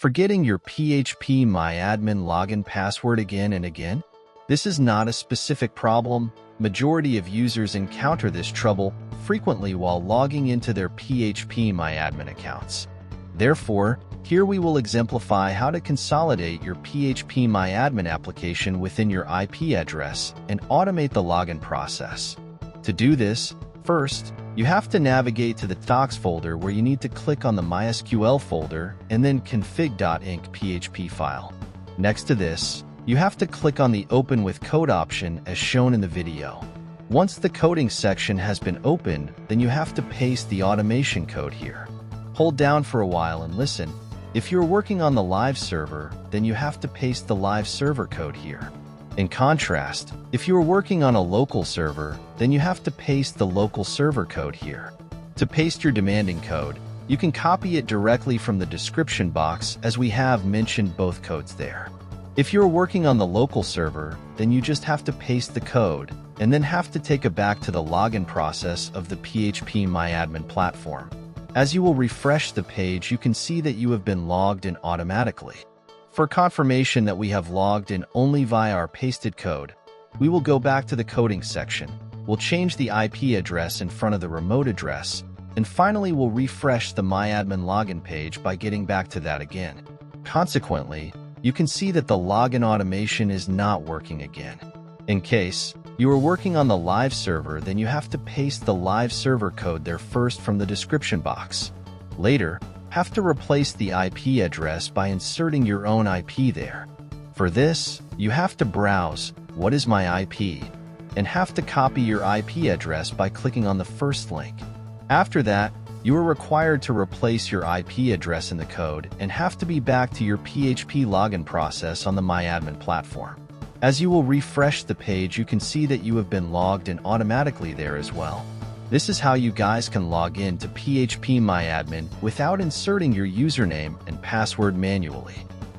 Forgetting your PHPMyAdmin login password again and again? This is not a specific problem. Majority of users encounter this trouble frequently while logging into their PHPMyAdmin accounts. Therefore, here we will exemplify how to consolidate your PHPMyAdmin application within your IP address and automate the login process. To do this, first, you have to navigate to the docs folder where you need to click on the MySQL folder and then config.inc PHP file. Next to this, you have to click on the Open with Code option as shown in the video. Once the coding section has been opened, then you have to paste the automation code here. Hold down for a while and listen. If you're working on the live server, then you have to paste the live server code here. In contrast, if you are working on a local server, then you have to paste the local server code here. To paste your demanding code, you can copy it directly from the description box as we have mentioned both codes there. If you're working on the local server, then you just have to paste the code and then have to take it back to the login process of the PHPMyAdmin platform. As you will refresh the page, you can see that you have been logged in automatically. For confirmation that we have logged in only via our pasted code, we will go back to the coding section. We'll change the IP address in front of the remote address, and finally we'll refresh the MyAdmin login page by getting back to that again. Consequently, you can see that the login automation is not working again. In case you are working on the live server, then you have to paste the live server code there first from the description box. Later, have to replace the IP address by inserting your own IP there. For this, you have to browse "What is my IP?" and have to copy your IP address by clicking on the first link. After that, you are required to replace your IP address in the code and have to be back to your PHP login process on the MyAdmin platform. As you will refresh the page, you can see that you have been logged in automatically there as well. This is how you guys can log in to PHPMyAdmin without inserting your username and password manually.